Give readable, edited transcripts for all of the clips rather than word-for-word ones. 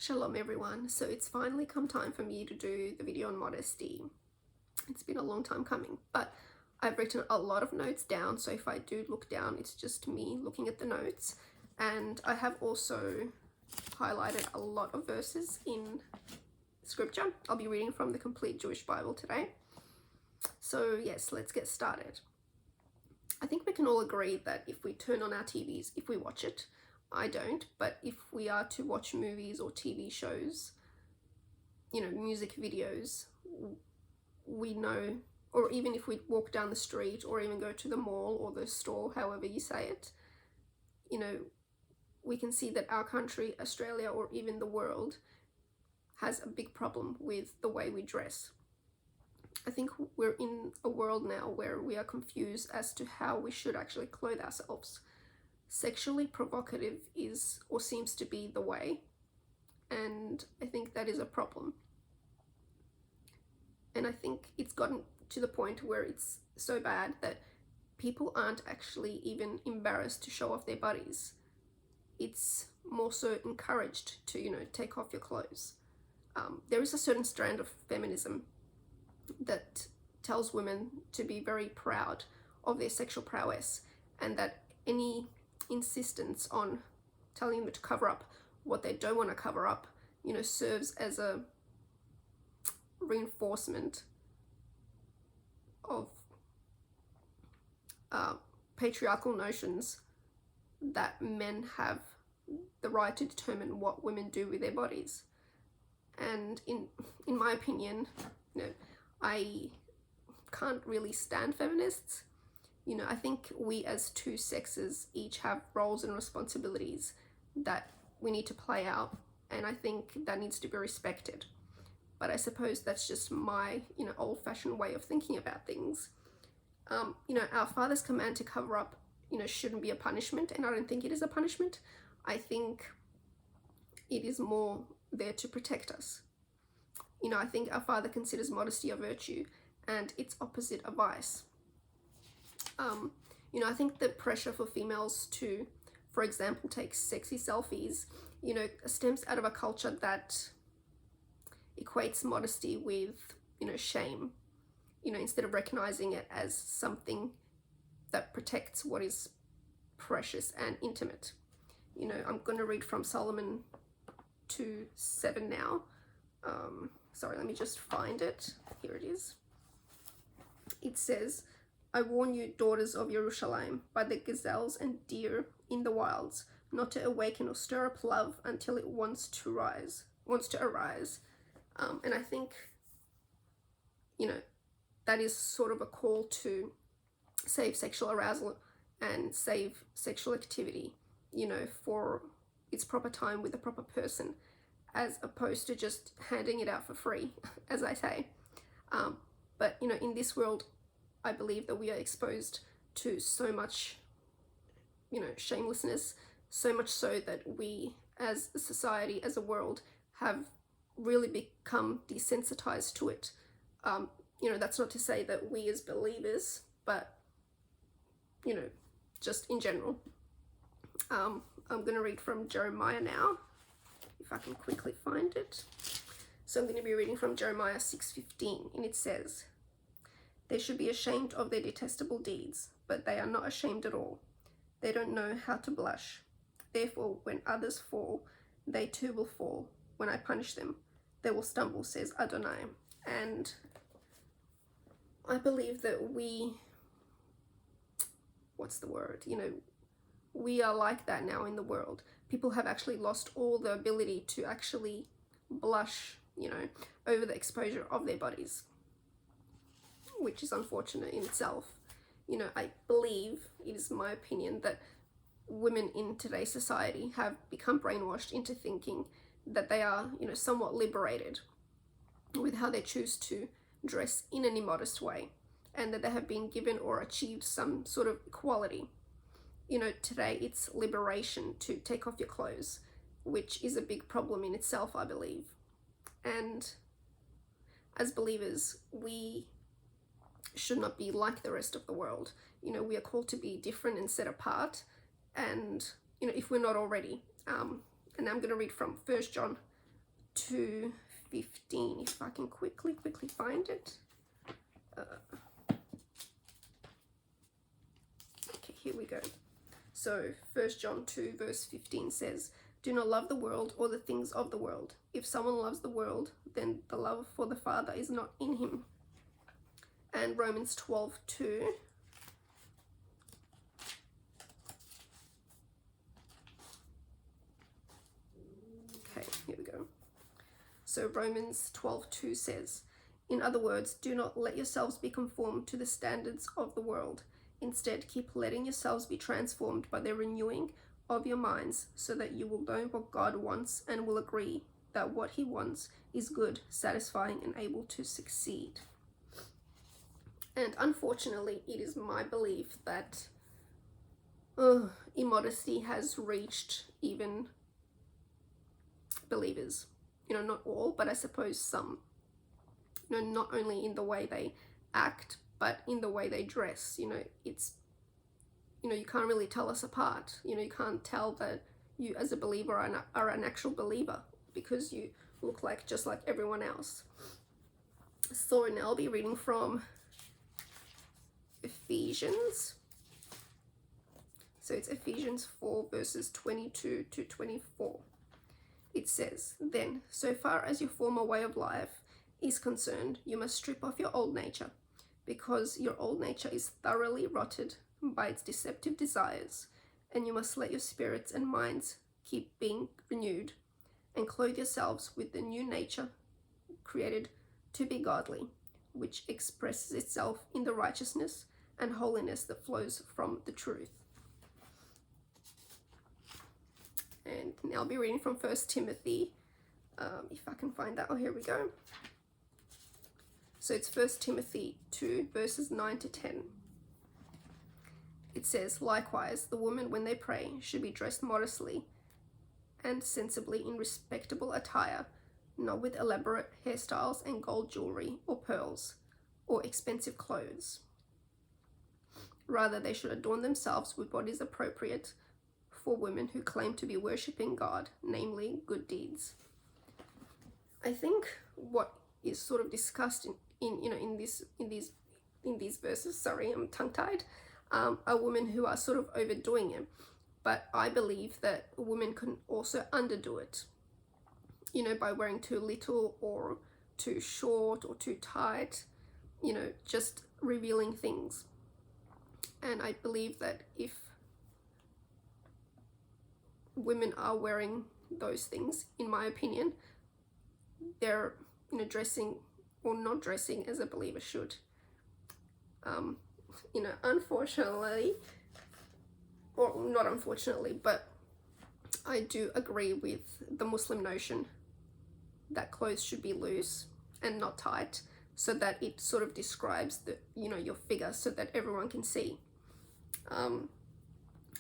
Shalom everyone. So it's finally come time for me to do the video on modesty. It's been a long time coming, but I've written a lot of notes down, so if I do look down, it's just me looking at the notes. And I have also highlighted a lot of verses in scripture. I'll be reading from the Complete Jewish Bible today. So yes, let's get started. I think we can all agree that if we turn on our TVs, if we watch it, I don't, but if we are to watch movies or TV shows, music videos, we know, or even if we walk down the street or even go to the mall or the store, however you say it, we can see that our country, Australia, or even the world has a big problem with the way we dress. I think we're in a world now where we are confused as to how we should actually clothe ourselves. Sexually provocative is or seems to be the way, and I think that is a problem. And I think it's gotten to the point where it's so bad that people aren't actually even embarrassed to show off their bodies. It's more so encouraged to, take off your clothes. There is a certain strand of feminism that tells women to be very proud of their sexual prowess, and that any insistence on telling them to cover up what they don't want to cover up, serves as a reinforcement of patriarchal notions that men have the right to determine what women do with their bodies. And in my opinion, I can't really stand feminists. I think we as two sexes each have roles and responsibilities that we need to play out, and I think that needs to be respected. But I suppose that's just my, old-fashioned way of thinking about things. Our Father's command to cover up, shouldn't be a punishment, and I don't think it is a punishment. I think it is more there to protect us. I think our Father considers modesty a virtue and its opposite a vice. I think the pressure for females to, for example, take sexy selfies, stems out of a culture that equates modesty with, shame, instead of recognizing it as something that protects what is precious and intimate. I'm going to read from Solomon 2:7 now. Sorry, let me just find it. Here it is. It says, I warn you, daughters of Jerusalem, by the gazelles and deer in the wilds, not to awaken or stir up love until it wants to arise. And I think, that is sort of a call to save sexual arousal and save sexual activity, for its proper time with the proper person, as opposed to just handing it out for free, as I say. But, in this world, I believe that we are exposed to so much, shamelessness, so much so that we as a society, as a world, have really become desensitized to it. That's not to say that we as believers, but, just in general. I'm going to read from Jeremiah now, if I can quickly find it. So I'm going to be reading from Jeremiah 6:15, and it says, they should be ashamed of their detestable deeds, but they are not ashamed at all. They don't know how to blush. Therefore, when others fall, they too will fall. When I punish them, they will stumble, says Adonai. And I believe that we are like that now in the world. People have actually lost all the ability to actually blush, over the exposure of their bodies, which is unfortunate in itself. I believe, it is my opinion, that women in today's society have become brainwashed into thinking that they are, somewhat liberated with how they choose to dress in an immodest way, and that they have been given or achieved some sort of equality. Today it's liberation to take off your clothes, which is a big problem in itself, I believe. And as believers, we should not be like the rest of the world. We are called to be different and set apart, and if we're not already. And I'm going to read from 1 John 2:15, if I can quickly find it. Okay, here we go. So 1 John 2 verse 15 says, "Do not love the world or the things of the world. If someone loves the world, then the love for the Father is not in him." And Romans 12:2. Okay, here we go. So Romans 12:2 says, "In other words, do not let yourselves be conformed to the standards of the world. Instead, keep letting yourselves be transformed by the renewing of your minds, so that you will know what God wants and will agree that what he wants is good, satisfying, and able to succeed." And unfortunately, it is my belief that immodesty has reached even believers. Not all, but I suppose some. Not only in the way they act, but in the way they dress. It's, you can't really tell us apart. You can't tell that you as a believer are an actual believer because you look just like everyone else. So now I'll be reading from Ephesians. So it's Ephesians 4 verses 22 to 24. It says, "Then, so far as your former way of life is concerned, you must strip off your old nature, because your old nature is thoroughly rotted by its deceptive desires, and you must let your spirits and minds keep being renewed, and clothe yourselves with the new nature created to be godly, which expresses itself in the righteousness and holiness that flows from the truth." And now I'll be reading from 1 Timothy, if I can find that. Oh, here we go. So it's 1 Timothy 2 verses 9 to 10. It says, "Likewise, the women, when they pray, should be dressed modestly and sensibly in respectable attire, not with elaborate hairstyles and gold jewelry or pearls or expensive clothes. Rather, they should adorn themselves with what is appropriate for women who claim to be worshipping God, namely good deeds." I think what is sort of discussed in these verses, sorry, I'm tongue-tied, are women who are sort of overdoing it. But I believe that women can also underdo it, by wearing too little or too short or too tight, just revealing things. And I believe that if women are wearing those things, in my opinion, they're dressing or not dressing as a believer should. Unfortunately, or not unfortunately, but I do agree with the Muslim notion that clothes should be loose and not tight, so that it sort of describes your figure so that everyone can see.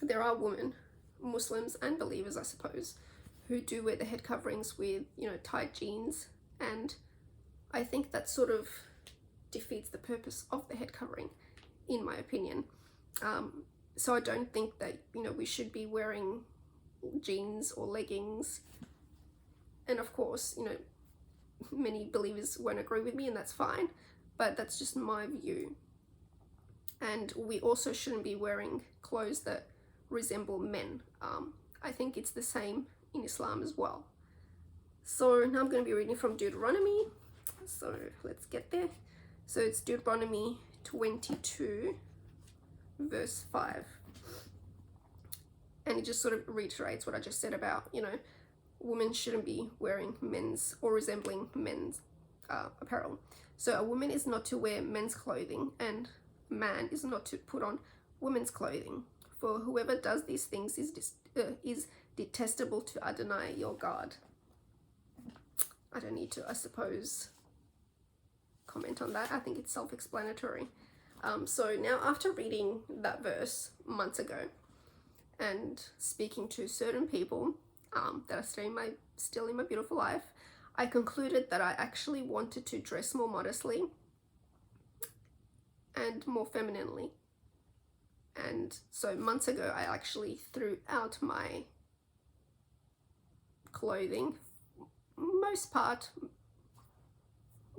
There are women, Muslims and believers, I suppose, who do wear the head coverings with tight jeans, and I think that sort of defeats the purpose of the head covering, in my opinion. So I don't think that we should be wearing jeans or leggings. And of course, many believers won't agree with me, and that's fine, but that's just my view. And we also shouldn't be wearing clothes that resemble men. I think it's the same in Islam as well. So now I'm going to be reading from Deuteronomy. So let's get there. So it's Deuteronomy 22 verse 5. And it just sort of reiterates what I just said about, women shouldn't be wearing men's or resembling men's apparel. So a woman is not to wear men's clothing, and a man is not to put on women's clothing. For whoever does these things is detestable to Adonai, your God. I don't need to, I suppose, comment on that. I think it's self-explanatory. So now, after reading that verse months ago and speaking to certain people that are still in my beautiful life, I concluded that I actually wanted to dress more modestly and more femininely. And so months ago, I actually threw out my clothing, most part,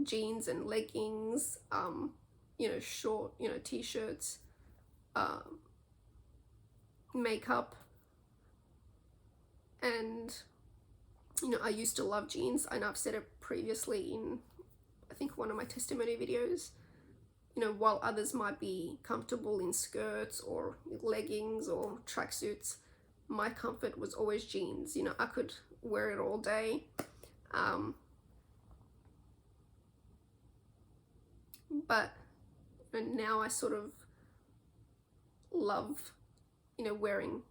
jeans and leggings, you know, short, you know, t-shirts, makeup. And, you know, I used to love jeans, and I've said it previously in, I think, one of my testimony videos. You know, while others might be comfortable in skirts or leggings or tracksuits, my comfort was always jeans. You know, I could wear it all day. But now I sort of love, you know, wearing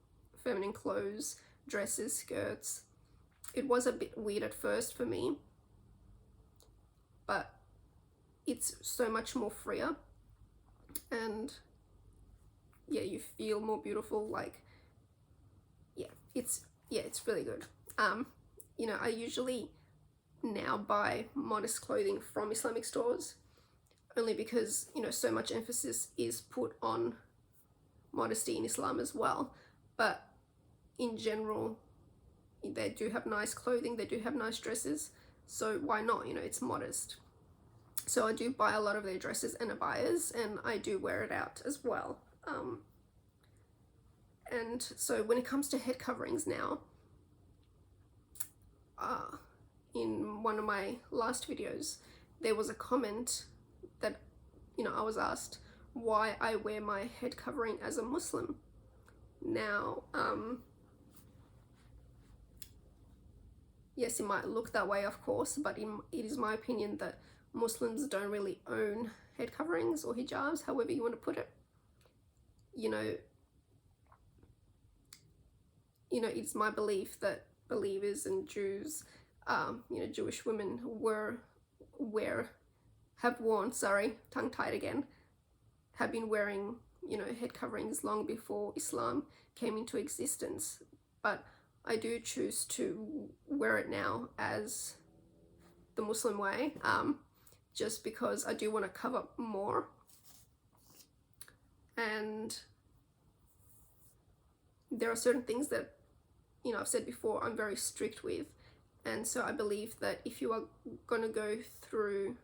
feminine clothes, dresses, skirts. It was a bit weird at first for me, but it's so much more freer, and yeah, you feel more beautiful. Like, yeah, it's really good. You know, I usually now buy modest clothing from Islamic stores, only because, you know, so much emphasis is put on modesty in Islam as well. But in general, they do have nice clothing, they do have nice dresses, so why not? You know, it's modest. So I do buy a lot of their dresses and abayas, and I do wear it out as well. And so when it comes to head coverings now, in one of my last videos, there was a comment that, you know, I was asked why I wear my head covering as a Muslim. Now, yes, it might look that way, of course, but it is my opinion that Muslims don't really own head coverings or hijabs, however you want to put it. You know, it's my belief that believers and Jews, you know, Jewish women have been wearing, you know, head coverings long before Islam came into existence. But I do choose to wear it now as the Muslim way, just because I do want to cover more. And there are certain things that, you know, I've said before, I'm very strict with. And so I believe that if you are going to go through,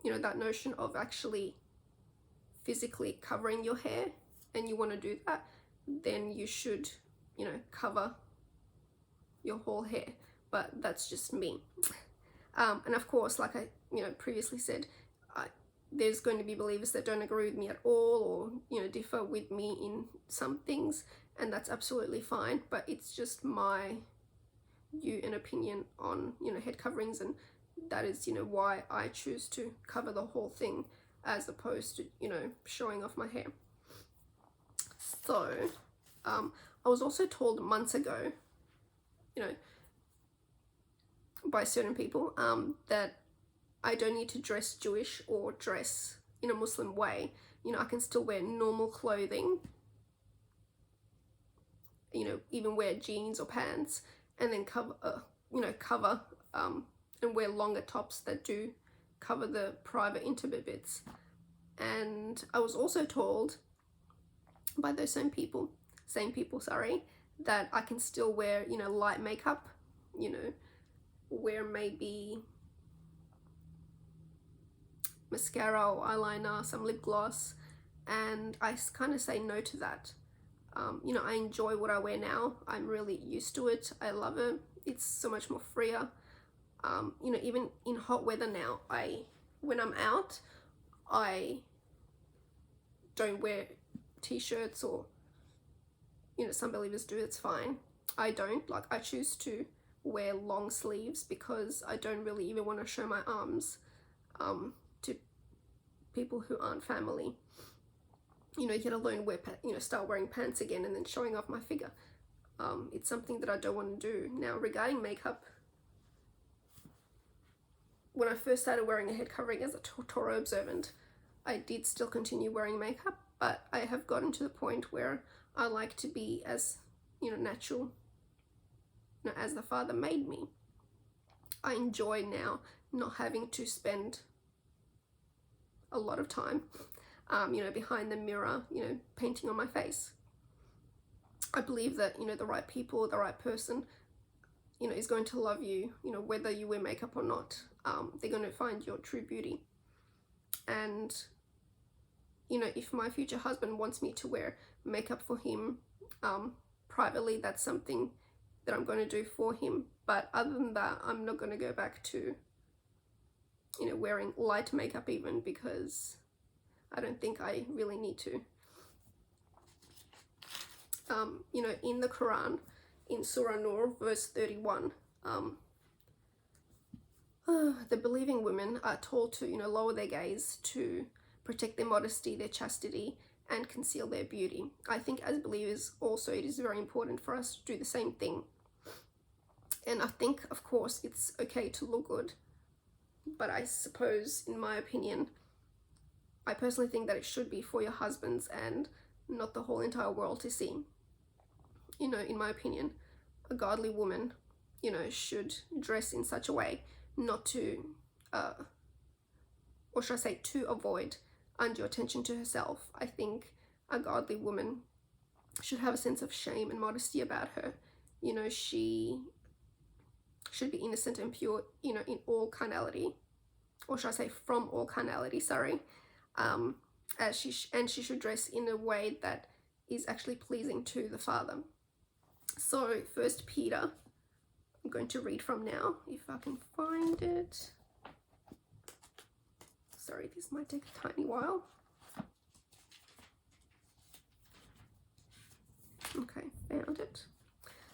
you know, that notion of actually physically covering your hair, and you want to do that, then you should, you know, cover your whole hair. But that's just me. And of course, like I, you know, previously said, there's going to be believers that don't agree with me at all, or, you know, differ with me in some things, and that's absolutely fine. But it's just my view and opinion on, you know, head coverings, and that is, you know, why I choose to cover the whole thing as opposed to, you know, showing off my hair. So I was also told months ago, you know, by certain people, that I don't need to dress Jewish or dress in a Muslim way. You know, I can still wear normal clothing, you know, even wear jeans or pants, and then cover and wear longer tops that do cover the private intimate bits. And I was also told by those same people, that I can still wear, you know, light makeup, you know, wear maybe mascara or eyeliner, some lip gloss, and I kind of say no to that. You know, I enjoy what I wear now. I'm really used to it. I love it. It's so much more freer. You know, even in hot weather now, when I'm out, I don't wear t-shirts, or, you know, some believers do, it's fine. I don't. Like, I choose to wear long sleeves because I don't really even want to show my arms to people who aren't family, you know, let alone start wearing pants again and then showing off my figure. It's something that I don't want to do. Now, regarding makeup, when I first started wearing a head covering as a Torah observant, I did still continue wearing makeup, but I have gotten to the point where I like to be as, you know, natural, you know, as the Father made me. I enjoy now not having to spend a lot of time, you know, behind the mirror, you know, painting on my face. I believe that, you know, the right people, the right person, is going to love you, whether you wear makeup or not. They're going to find your true beauty. And, if my future husband wants me to wear makeup for him, privately, that's something that I'm going to do for him. But other than that, I'm not going to go back to, wearing light makeup even, because I don't think I really need to. In the Quran, in Surah Nur, verse 31, the believing women are told to, lower their gaze, to protect their modesty, their chastity, and conceal their beauty. I think as believers also it is very important for us to do the same thing. And I think, of course, it's okay to look good, but I suppose, in my opinion, I personally think that it should be for your husbands and not the whole entire world to see. In my opinion, a godly woman, should dress in such a way not to, or should I say, to avoid undue attention to herself. I think a godly woman should have a sense of shame and modesty about her. She should be innocent and pure, in all carnality, or should I say from all carnality, sorry. She should dress in a way that is actually pleasing to the Father. So 1 Peter, I'm going to read from now, if I can find it. Sorry, this might take a tiny while. Okay, found it.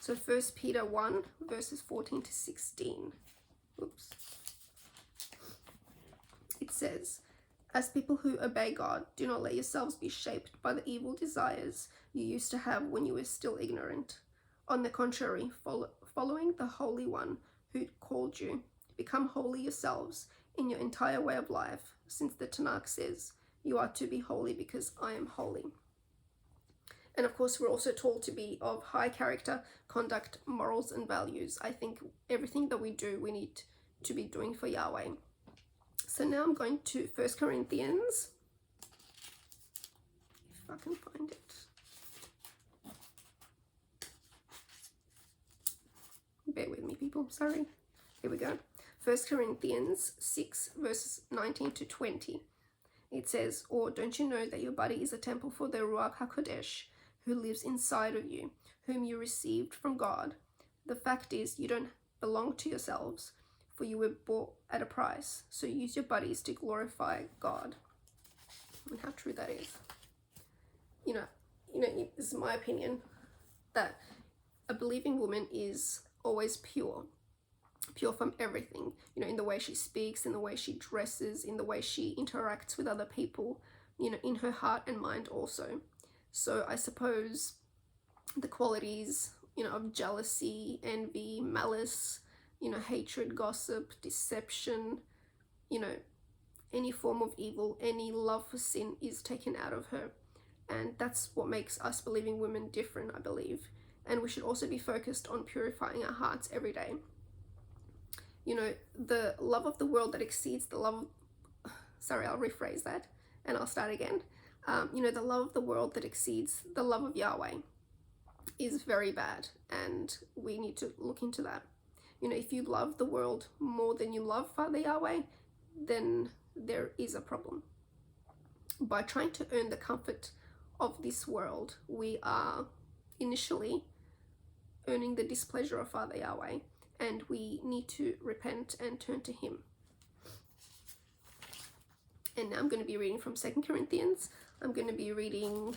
So 1 Peter 1, verses 14 to 16. Oops. It says, "As people who obey God, do not let yourselves be shaped by the evil desires you used to have when you were still ignorant. On the contrary, following the Holy One who called you, become holy yourselves in your entire way of life, since the Tanakh says, 'You are to be holy because I am holy.'" And of course, we're also told to be of high character, conduct, morals, and values. I think everything that we do, we need to be doing for Yahweh. So now I'm going to 1 Corinthians, if I can find it. Bear with me, people, sorry. Here we go. 1 Corinthians 6, verses 19 to 20. It says, "Or don't you know that your body is a temple for the Ruach HaKodesh, who lives inside of you, whom you received from God? The fact is, you don't belong to yourselves, for you were bought at a price. So use your bodies to glorify God." And how true that is. This is my opinion, that a believing woman is always pure from everything, in the way she speaks, in the way she dresses, in the way she interacts with other people, in her heart and mind also. So I suppose the qualities, of jealousy, envy, malice, hatred, gossip, deception, any form of evil, any love for sin is taken out of her. And that's what makes us believing women different, I believe. And we should also be focused on purifying our hearts every day. The love of the world that exceeds the love of, sorry, I'll rephrase that and I'll start again. The love of the world that exceeds the love of Yahweh is very bad, and we need to look into that. If you love the world more than you love Father Yahweh, then there is a problem. By trying to earn the comfort of this world, we are initially earning the displeasure of Father Yahweh, and we need to repent and turn to Him. And now I'm going to be reading from 2 Corinthians. I'm going to be reading,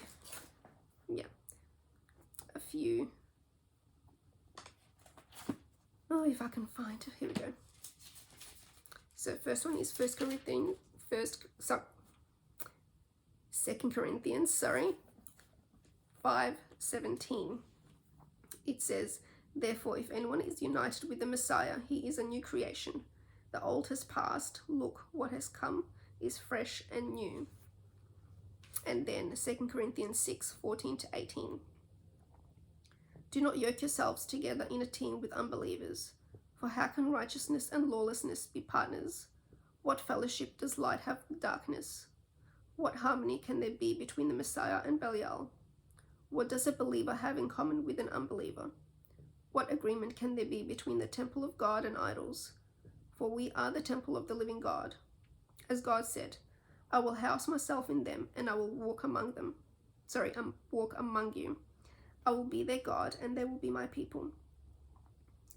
a few. Oh, if I can find it. Here we go. So first one is 2 Corinthians, 5:17. It says, "Therefore, if anyone is united with the Messiah, he is a new creation. The old has passed. Look, what has come is fresh and new." And then 2 Corinthians 6:14 to 18. "Do not yoke yourselves together in a team with unbelievers. For how can righteousness and lawlessness be partners? What fellowship does light have with darkness? What harmony can there be between the Messiah and Belial? What does a believer have in common with an unbeliever? What agreement can there be between the temple of God and idols? For we are the temple of the living God. As God said, I will house myself in them, and I will walk among them. Walk among you. I will be their God, and they will be my people.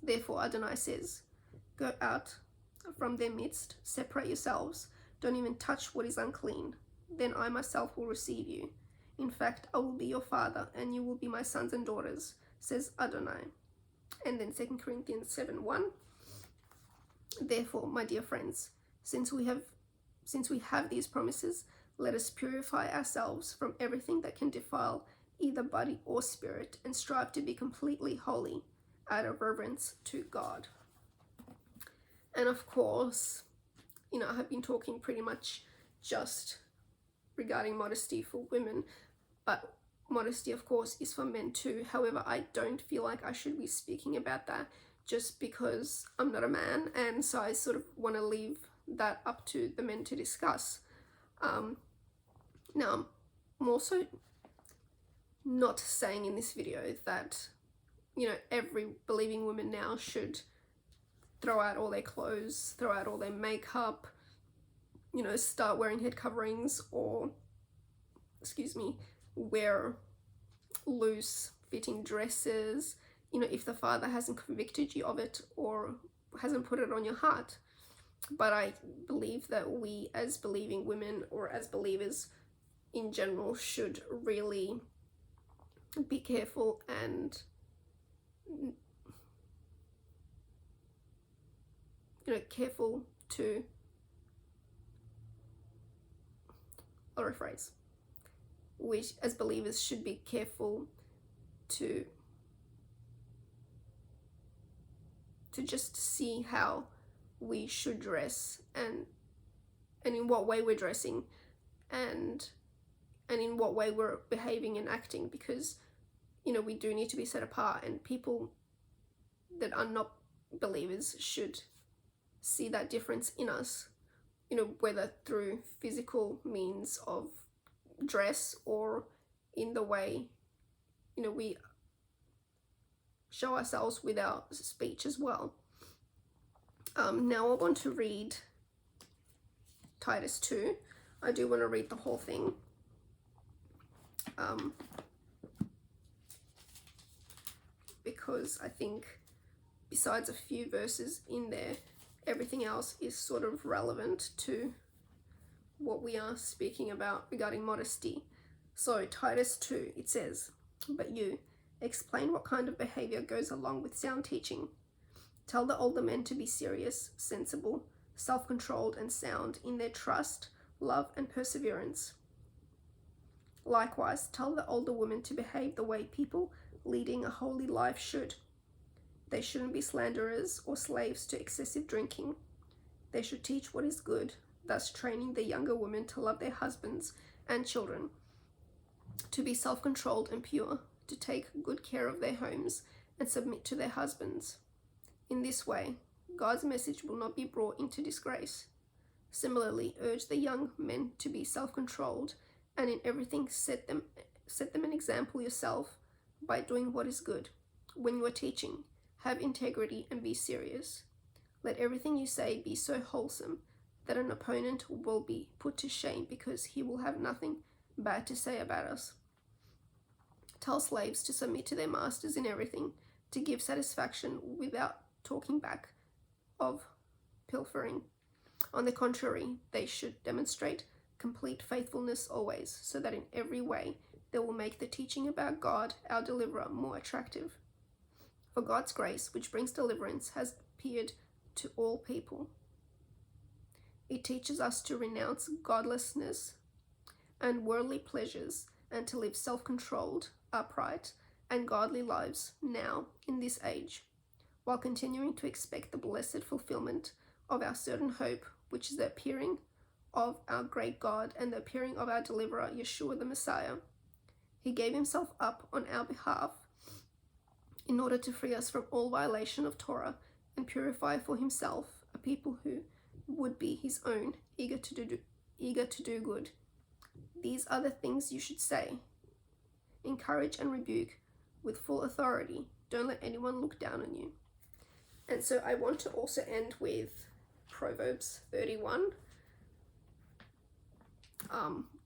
Therefore, Adonai says, go out from their midst, separate yourselves, don't even touch what is unclean. Then I myself will receive you. In fact, I will be your father, and you will be my sons and daughters, says Adonai. And then 2 Corinthians 7:1. Therefore, my dear friends, since we have these promises, let us purify ourselves from everything that can defile either body or spirit, and strive to be completely holy out of reverence to God. And of course, I have been talking pretty much just regarding modesty for women, but modesty, of course, is for men too. However, I don't feel like I should be speaking about that just because I'm not a man, and so I sort of want to leave that up to the men to discuss. Now, I'm also not saying in this video that, every believing woman now should throw out all their clothes, throw out all their makeup, start wearing head coverings, or, wear loose fitting dresses, if the Father hasn't convicted you of it or hasn't put it on your heart. But I believe that we as believing women, or as believers in general, should really be careful and careful to, I'll rephrase, which as believers should be careful to just see how we should dress, and in what way we're dressing, and in what way we're behaving and acting, because we do need to be set apart, and people that are not believers should see that difference in us, whether through physical means of dress or in the way we show ourselves with our speech as well. Now I want to read Titus 2. I do want to read the whole thing. Because I think besides a few verses in there, everything else is sort of relevant to what we are speaking about regarding modesty. So Titus 2, it says, but you, explain what kind of behavior goes along with sound teaching. Tell the older men to be serious, sensible, self-controlled, and sound in their trust, love, and perseverance. Likewise, tell the older women to behave the way people leading a holy life should. They shouldn't be slanderers or slaves to excessive drinking. They should teach what is good, thus training the younger women to love their husbands and children, to be self-controlled and pure, to take good care of their homes and submit to their husbands. In this way, God's message will not be brought into disgrace. Similarly, urge the young men to be self-controlled, and in everything set them an example yourself by doing what is good. When you are teaching, have integrity and be serious. Let everything you say be so wholesome that an opponent will be put to shame, because he will have nothing bad to say about us. Tell slaves to submit to their masters in everything, to give satisfaction without talking back of pilfering. On the contrary, they should demonstrate complete faithfulness always, so that in every way they will make the teaching about God, our deliverer, more attractive. For God's grace, which brings deliverance, has appeared to all people. It teaches us to renounce godlessness and worldly pleasures, and to live self-controlled, upright, and godly lives now, in this age, while continuing to expect the blessed fulfillment of our certain hope, which is the appearing of our great God and the appearing of our deliverer, Yeshua the Messiah. He gave himself up on our behalf in order to free us from all violation of Torah and purify for himself a people who would be his own, eager to do good. These are the things you should say. Encourage and rebuke with full authority. Don't let anyone look down on you. And so I want to also end with Proverbs 31,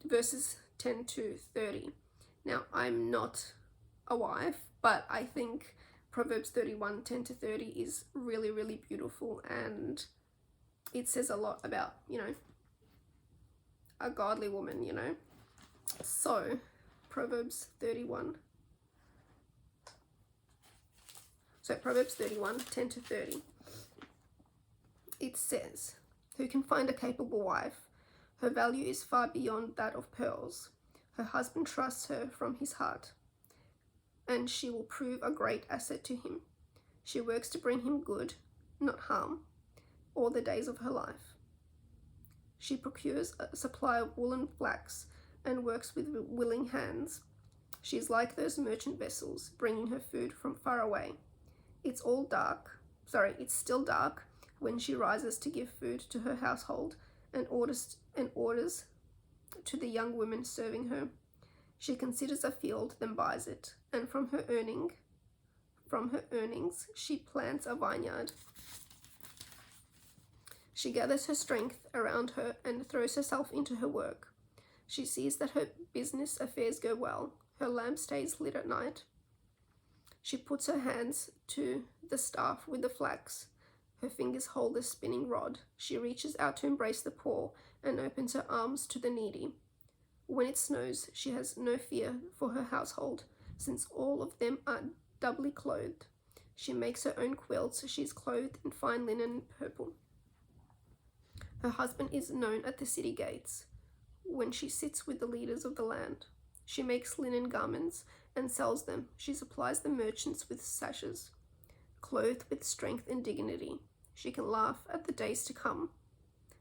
verses 10 to 30. Now, I'm not a wife, but I think Proverbs 31, 10 to 30 is really, really beautiful, and it says a lot about, a godly woman, So, Proverbs 31. So, Proverbs 31, 10 to 30. It says, "Who can find a capable wife? Her value is far beyond that of pearls. Her husband trusts her from his heart, and she will prove a great asset to him. She works to bring him good, not harm, all the days of her life. She procures a supply of wool and flax and works with willing hands. She is like those merchant vessels, bringing her food from far away. It's still dark when she rises to give food to her household and orders to the young women serving her. She considers a field, then buys it, and from her earnings, she plants a vineyard. She gathers her strength around her and throws herself into her work. She sees that her business affairs go well. Her lamp stays lit at night. She puts her hands to the staff with the flax. Her fingers hold the spinning rod. She reaches out to embrace the poor and opens her arms to the needy. When it snows, she has no fear for her household, since all of them are doubly clothed. She makes her own quilts. She is clothed in fine linen and purple. Her husband is known at the city gates when she sits with the leaders of the land. She makes linen garments and sells them. She supplies the merchants with sashes. Clothed with strength and dignity, she can laugh at the days to come.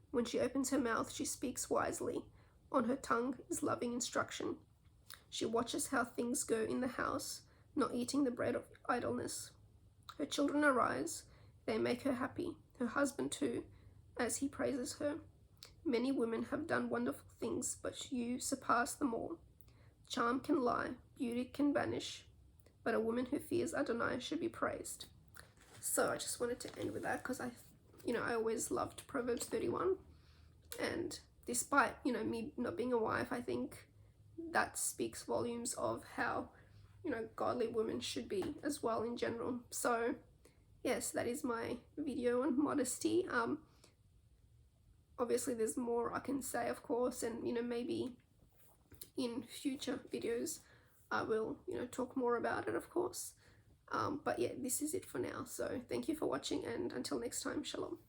When she opens her mouth, she speaks wisely. On her tongue is loving instruction. She watches how things go in the house, not eating the bread of idleness. Her children arise. They make her happy. Her husband too, as he praises her. Many women have done wonderful things, but you surpass them all. Charm can lie, beauty can vanish, but a woman who fears Adonai should be praised." So I just wanted to end with that because I always loved Proverbs 31, and despite, me not being a wife, I think that speaks volumes of how, godly women should be as well in general. So yes, that is my video on modesty. Obviously there's more I can say, of course, and maybe in future videos I will talk more about it, of course. But yeah, this is it for now. So thank you for watching, and until next time, shalom.